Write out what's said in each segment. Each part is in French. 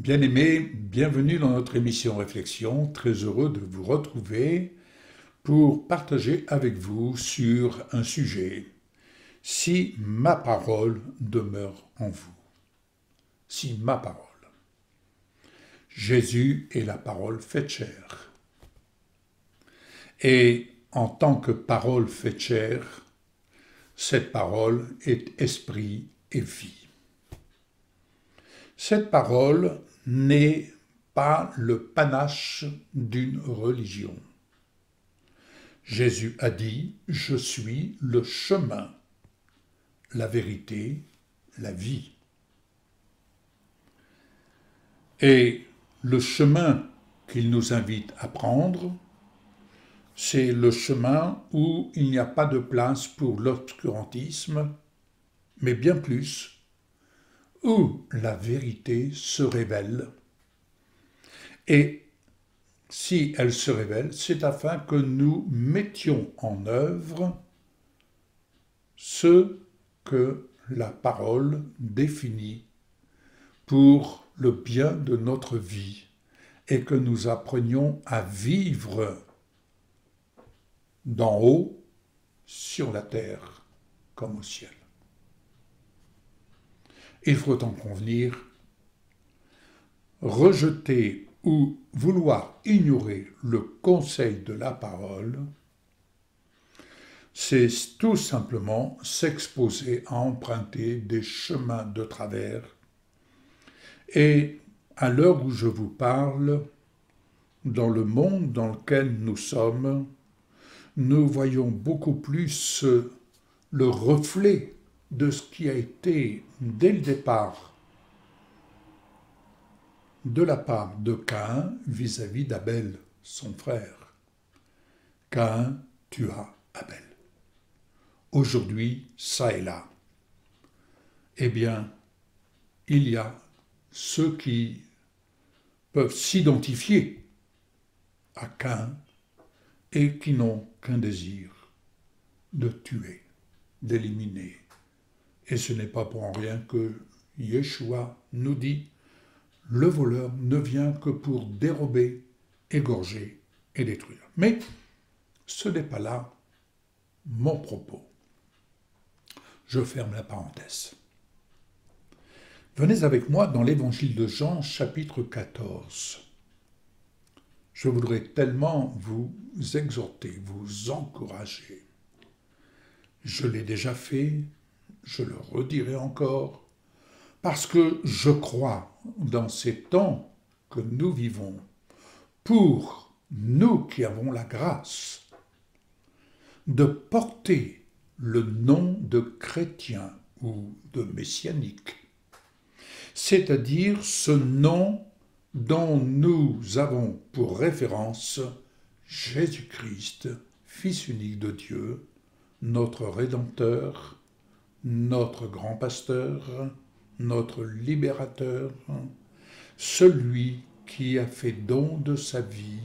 Bien-aimés, bienvenue dans notre émission Réflexion. Très heureux de vous retrouver pour partager avec vous sur un sujet. Si ma parole demeure en vous. Si ma parole. Jésus est la parole faite chair. Et en tant que parole faite chair, cette parole est esprit et vie. Cette parole n'est pas le panache d'une religion. Jésus a dit « Je suis le chemin, la vérité, la vie ». Et le chemin qu'il nous invite à prendre, c'est le chemin où il n'y a pas de place pour l'obscurantisme, mais bien plus, où la vérité se révèle. Et si elle se révèle, c'est afin que nous mettions en œuvre ce que la parole définit pour le bien de notre vie et que nous apprenions à vivre d'en haut sur la terre comme au ciel. Il faut en convenir, rejeter ou vouloir ignorer le conseil de la parole, c'est tout simplement s'exposer à emprunter des chemins de travers. Et à l'heure où je vous parle, dans le monde dans lequel nous sommes, nous voyons beaucoup plus le reflet de ce qui a été dès le départ de la part de Caïn vis-à-vis d'Abel, son frère. Caïn tua Abel. Aujourd'hui, ça et là, eh bien, il y a ceux qui peuvent s'identifier à Caïn et qui n'ont qu'un désir de tuer, d'éliminer. Et ce n'est pas pour rien que Yeshua nous dit « Le voleur ne vient que pour dérober, égorger et détruire ». Mais ce n'est pas là mon propos. Je ferme la parenthèse. Venez avec moi dans l'évangile de Jean, chapitre 14. Je voudrais tellement vous exhorter, vous encourager. Je l'ai déjà fait, je le redirai encore, parce que je crois dans ces temps que nous vivons, pour nous qui avons la grâce de porter le nom de chrétien ou de messianique, c'est-à-dire ce nom dont nous avons pour référence Jésus-Christ, Fils unique de Dieu, notre Rédempteur, notre grand pasteur, notre libérateur, celui qui a fait don de sa vie,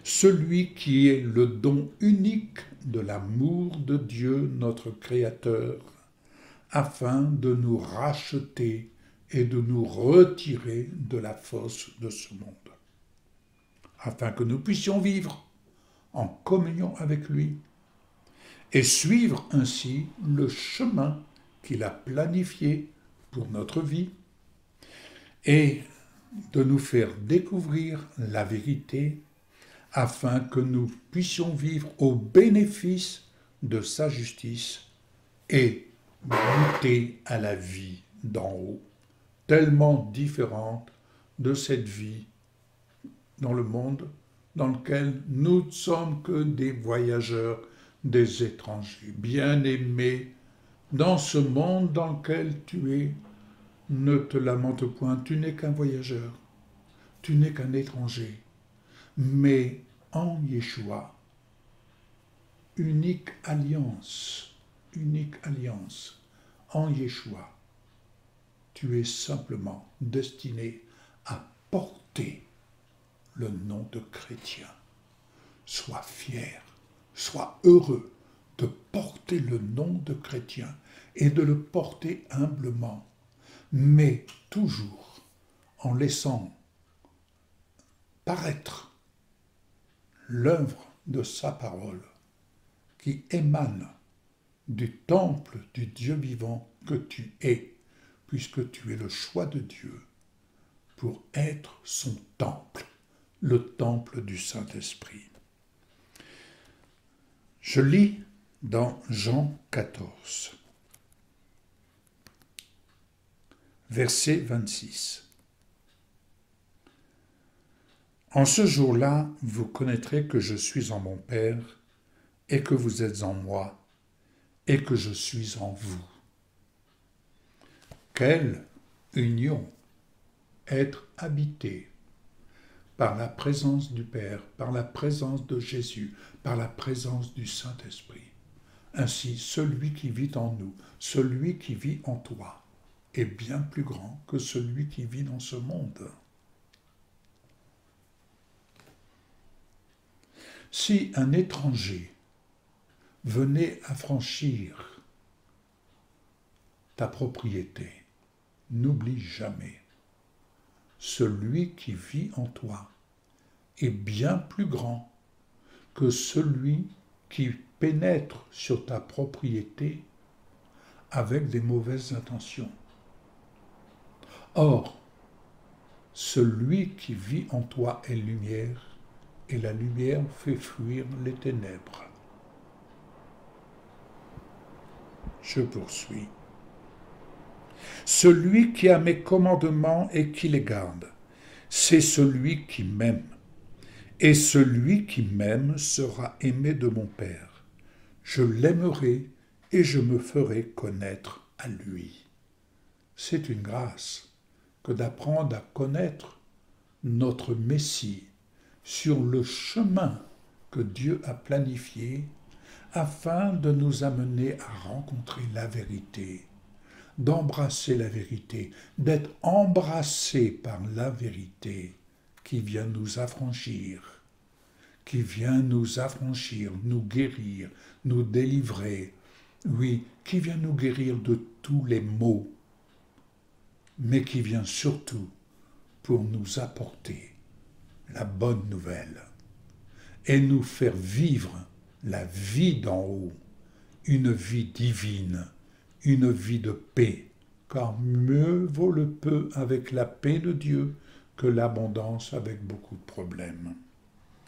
celui qui est le don unique de l'amour de Dieu, notre Créateur, afin de nous racheter et de nous retirer de la fosse de ce monde, afin que nous puissions vivre en communion avec lui et suivre ainsi le chemin qu'il a planifié pour notre vie et de nous faire découvrir la vérité afin que nous puissions vivre au bénéfice de sa justice et goûter à la vie d'en haut, tellement différente de cette vie dans le monde dans lequel nous ne sommes que des voyageurs, des étrangers. Bien-aimés, dans ce monde dans lequel tu es, ne te lamente point, tu n'es qu'un voyageur, tu n'es qu'un étranger, mais en Yeshua, unique alliance, en Yeshua, tu es simplement destiné à porter le nom de chrétien. Sois fier, sois heureux de porter le nom de chrétien et de le porter humblement, mais toujours en laissant paraître l'œuvre de sa parole qui émane du temple du Dieu vivant que tu es, puisque tu es le choix de Dieu pour être son temple, le temple du Saint-Esprit. Je lis dans Jean 14, verset 26. En ce jour-là, vous connaîtrez que je suis en mon Père et que vous êtes en moi et que je suis en vous. Quelle union! Être habité par la présence du Père, par la présence de Jésus, par la présence du Saint-Esprit. Ainsi, celui qui vit en nous, celui qui vit en toi, est bien plus grand que celui qui vit dans ce monde. Si un étranger venait affranchir ta propriété, n'oublie jamais, celui qui vit en toi est bien plus grand que celui qui pénètre sur ta propriété avec des mauvaises intentions. Or, celui qui vit en toi est lumière, et la lumière fait fuir les ténèbres. Je poursuis. Celui qui a mes commandements et qui les garde, c'est celui qui m'aime. Et celui qui m'aime sera aimé de mon Père. Je l'aimerai et je me ferai connaître à lui. C'est une grâce que d'apprendre à connaître notre Messie sur le chemin que Dieu a planifié afin de nous amener à rencontrer la vérité, d'embrasser la vérité, d'être embrassé par la vérité qui vient nous affranchir, nous guérir, nous délivrer, oui, qui vient nous guérir de tous les maux, mais qui vient surtout pour nous apporter la bonne nouvelle et nous faire vivre la vie d'en haut, une vie divine, une vie de paix, car mieux vaut le peu avec la paix de Dieu que l'abondance avec beaucoup de problèmes.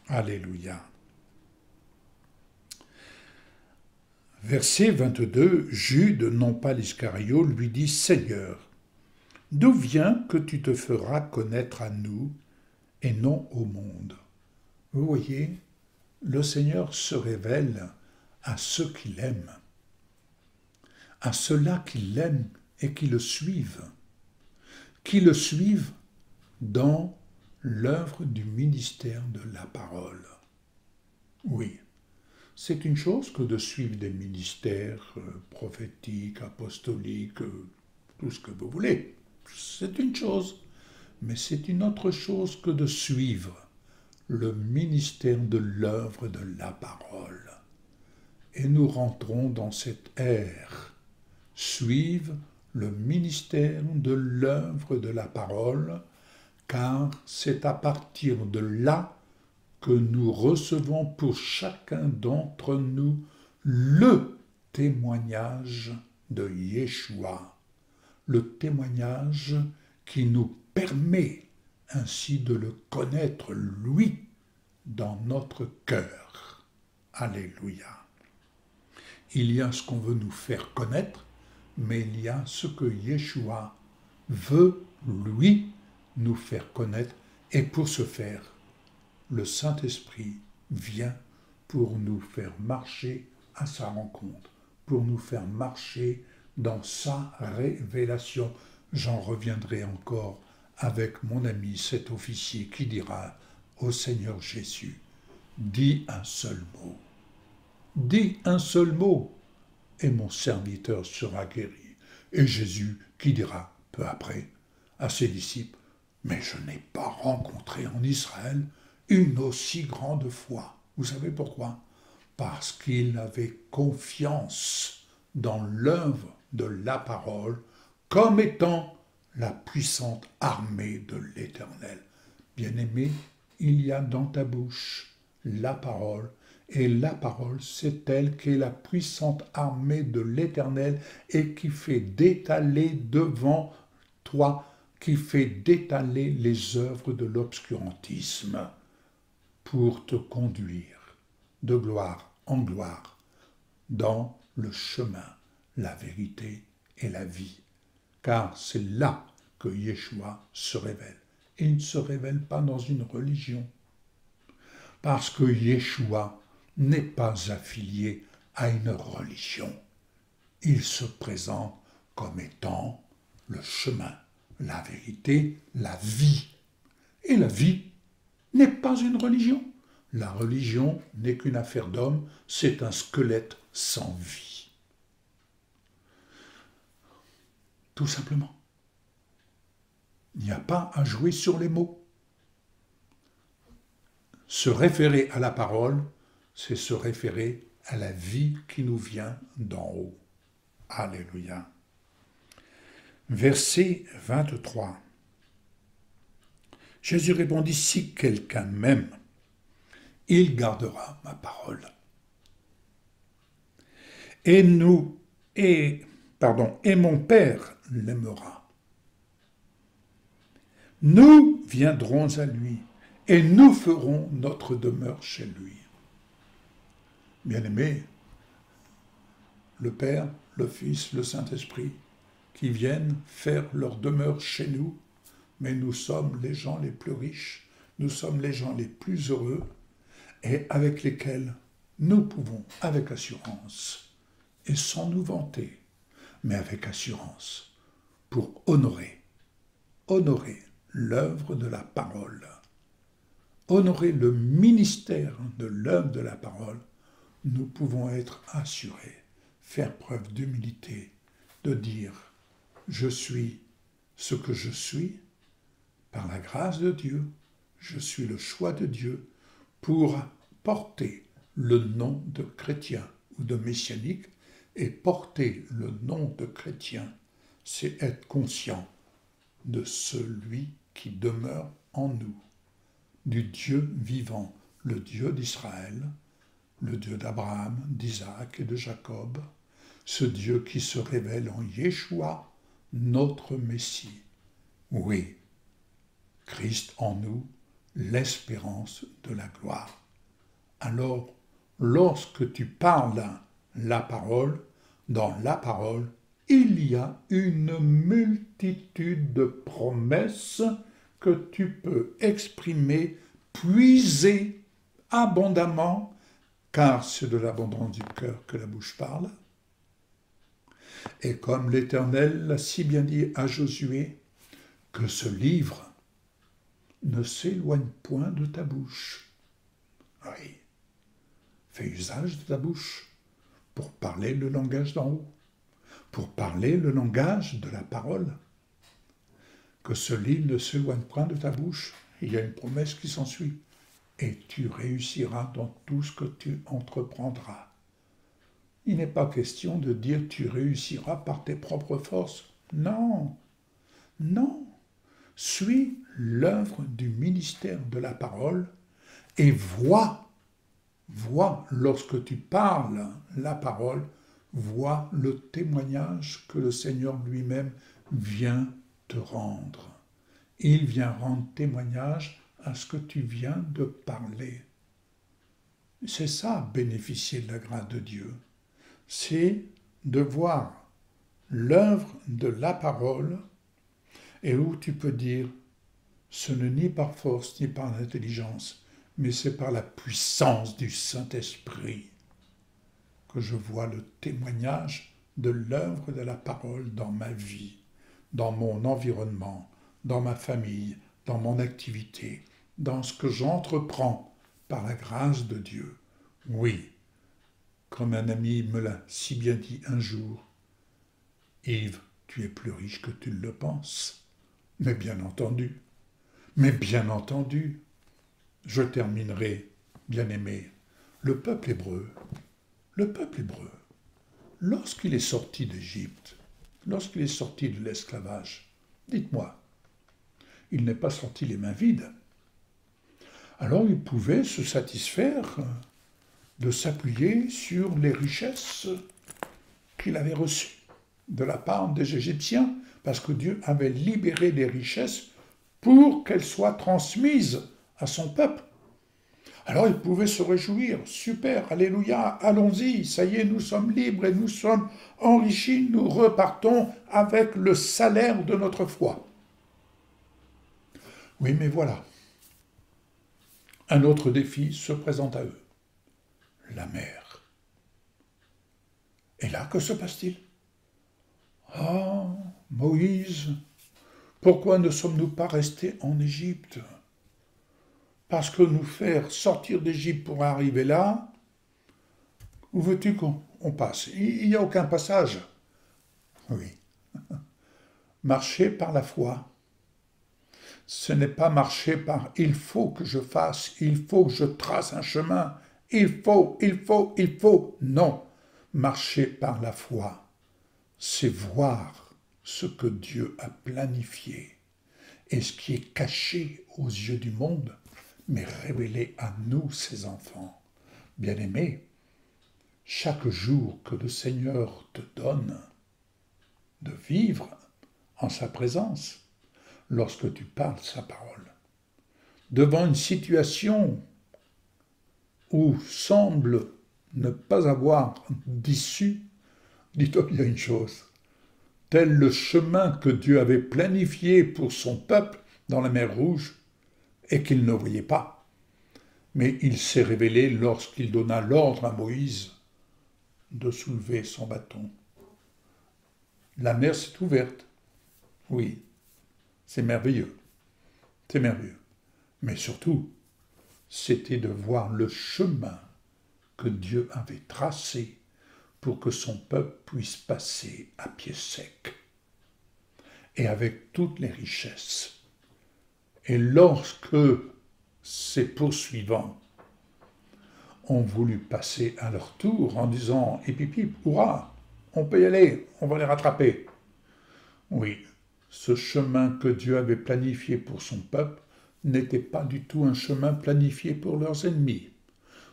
Alléluia. Verset 22, Jude, non pas l'Iscario, lui dit « Seigneur, d'où vient que tu te feras connaître à nous et non au monde ?» Vous voyez, le Seigneur se révèle à ceux qui l'aiment, à ceux-là qui l'aiment et qui le suivent dans l'œuvre du ministère de la parole. Oui, c'est une chose que de suivre des ministères prophétiques, apostoliques, tout ce que vous voulez. C'est une chose, mais c'est une autre chose que de suivre le ministère de l'œuvre de la parole. Et nous rentrons dans cette ère. Suivre le ministère de l'œuvre de la parole, car c'est à partir de là que nous recevons pour chacun d'entre nous le témoignage de Yeshua, le témoignage qui nous permet ainsi de le connaître, lui, dans notre cœur. Alléluia. Il y a ce qu'on veut nous faire connaître, mais il y a ce que Yeshua veut, lui, nous faire connaître. Et pour ce faire, le Saint-Esprit vient pour nous faire marcher à sa rencontre, pour nous faire marcher dans sa révélation. J'en reviendrai encore avec mon ami, cet officier, qui dira au Seigneur Jésus, dis un seul mot. Dis un seul mot, et mon serviteur sera guéri. Et Jésus qui dira, peu après, à ses disciples, mais je n'ai pas rencontré en Israël une aussi grande foi. Vous savez pourquoi? Parce qu'il avait confiance dans l'œuvre de la parole comme étant la puissante armée de l'Éternel. Bien-aimé, il y a dans ta bouche la parole, et la parole, c'est elle qui est la puissante armée de l'Éternel et qui fait d'étaler devant toi, qui fait d'étaler les œuvres de l'obscurantisme pour te conduire de gloire en gloire dans le chemin, la vérité et la vie. Car c'est là que Yeshua se révèle. Et il ne se révèle pas dans une religion. Parce que Yeshua n'est pas affilié à une religion. Il se présente comme étant le chemin, la vérité, la vie. Et la vie n'est pas une religion. La religion n'est qu'une affaire d'homme, c'est un squelette sans vie. Tout simplement. Il n'y a pas à jouer sur les mots. Se référer à la parole, c'est se référer à la vie qui nous vient d'en haut. Alléluia. Verset 23. Jésus répondit, si quelqu'un m'aime, il gardera ma parole. Et mon Père l'aimera. Nous viendrons à lui et nous ferons notre demeure chez lui. Bien-aimés, le Père, le Fils, le Saint-Esprit, qui viennent faire leur demeure chez nous, mais nous sommes les gens les plus riches, nous sommes les gens les plus heureux, et avec lesquels nous pouvons, avec assurance, et sans nous vanter, mais avec assurance, pour honorer l'œuvre de la parole, honorer le ministère de l'œuvre de la parole, nous pouvons être assurés, faire preuve d'humilité, de dire « Je suis ce que je suis par la grâce de Dieu, je suis le choix de Dieu pour porter le nom de chrétien ou de messianique, et porter le nom de chrétien, c'est être conscient de celui qui demeure en nous, du Dieu vivant, le Dieu d'Israël, le Dieu d'Abraham, d'Isaac et de Jacob, ce Dieu qui se révèle en Yeshua, notre Messie. Oui, Christ en nous, l'espérance de la gloire. Alors, lorsque tu parles la parole, dans la parole, il y a une multitude de promesses que tu peux exprimer, puiser abondamment, car c'est de l'abondance du cœur que la bouche parle. Et comme l'Éternel l'a si bien dit à Josué, que ce livre ne s'éloigne point de ta bouche. Oui, fais usage de ta bouche pour parler le langage d'en haut, pour parler le langage de la parole. Que ce livre ne s'éloigne point de ta bouche, il y a une promesse qui s'ensuit, et tu réussiras dans tout ce que tu entreprendras. Il n'est pas question de dire tu réussiras par tes propres forces. Non, non. Suis l'œuvre du ministère de la parole et vois lorsque tu parles la parole, vois le témoignage que le Seigneur lui-même vient te rendre. Il vient rendre témoignage à ce que tu viens de parler. C'est ça, bénéficier de la grâce de Dieu. C'est de voir l'œuvre de la parole et où tu peux dire, ce n'est ni par force ni par intelligence, mais c'est par la puissance du Saint-Esprit que je vois le témoignage de l'œuvre de la parole dans ma vie, dans mon environnement, dans ma famille, dans mon activité, dans ce que j'entreprends par la grâce de Dieu. Oui, comme un ami me l'a si bien dit un jour, « Yves, tu es plus riche que tu ne le penses. » Mais bien entendu, je terminerai, bien-aimé, le peuple hébreu, lorsqu'il est sorti d'Égypte, lorsqu'il est sorti de l'esclavage, Dites-moi. Il n'est pas sorti les mains vides. Alors il pouvait se satisfaire de s'appuyer sur les richesses qu'il avait reçues de la part des Égyptiens, parce que Dieu avait libéré les richesses pour qu'elles soient transmises à son peuple. Alors il pouvait se réjouir, super, alléluia, allons-y, ça y est, nous sommes libres et nous sommes enrichis, nous repartons avec le salaire de notre foi. Oui, mais voilà, un autre défi se présente à eux, la mer. Et là, que se passe-t-il? Ah, Moïse, pourquoi ne sommes-nous pas restés en Égypte? Parce que nous faire sortir d'Égypte pour arriver là, où veux-tu qu'on passe? Il n'y a aucun passage. Oui. Marcher par la foi. Ce n'est pas marcher par « il faut que je fasse, il faut que je trace un chemin, il faut. » Non, marcher par la foi, c'est voir ce que Dieu a planifié et ce qui est caché aux yeux du monde, mais révélé à nous, ses enfants. Bien-aimés, chaque jour que le Seigneur te donne de vivre en sa présence, lorsque tu parles sa parole, devant une situation où semble ne pas avoir d'issue, dis-toi bien une chose, tel le chemin que Dieu avait planifié pour son peuple dans la mer Rouge et qu'il ne voyait pas. Mais il s'est révélé lorsqu'il donna l'ordre à Moïse de soulever son bâton. La mer s'est ouverte. Oui, c'est merveilleux. C'est merveilleux. Mais surtout, c'était de voir le chemin que Dieu avait tracé pour que son peuple puisse passer à pied sec et avec toutes les richesses. Et lorsque ces poursuivants ont voulu passer à leur tour en disant « hip hip hip, hurrah, on peut y aller, on va les rattraper ». Oui, ce chemin que Dieu avait planifié pour son peuple n'était pas du tout un chemin planifié pour leurs ennemis.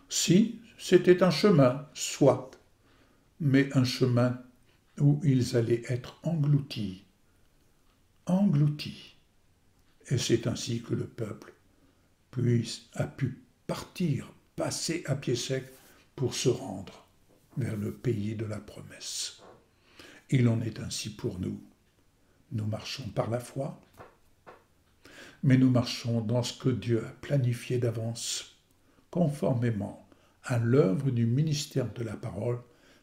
Si, c'était un chemin, soit, mais un chemin où ils allaient être engloutis. Engloutis. Et c'est ainsi que le peuple a pu partir, passer à pied sec pour se rendre vers le pays de la promesse. Il en est ainsi pour nous. Nous marchons par la foi, mais nous marchons dans ce que Dieu a planifié d'avance, conformément à l'œuvre du ministère de la parole,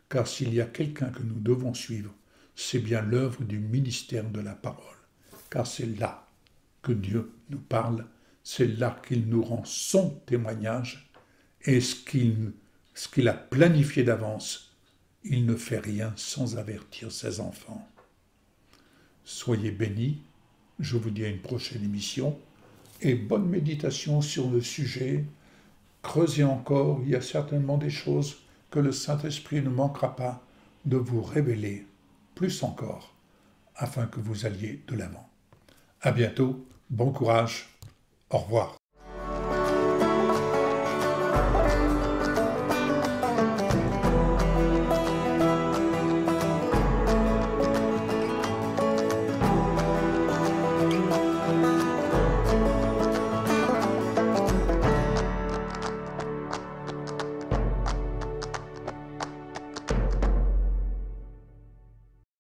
car s'il y a quelqu'un que nous devons suivre, c'est bien l'œuvre du ministère de la parole, car c'est là que Dieu nous parle, c'est là qu'il nous rend son témoignage, et ce qu'il a planifié d'avance, il ne fait rien sans avertir ses enfants. Soyez bénis, je vous dis à une prochaine émission, et bonne méditation sur le sujet. Creusez encore, il y a certainement des choses que le Saint-Esprit ne manquera pas de vous révéler, plus encore, afin que vous alliez de l'avant. À bientôt, bon courage, au revoir.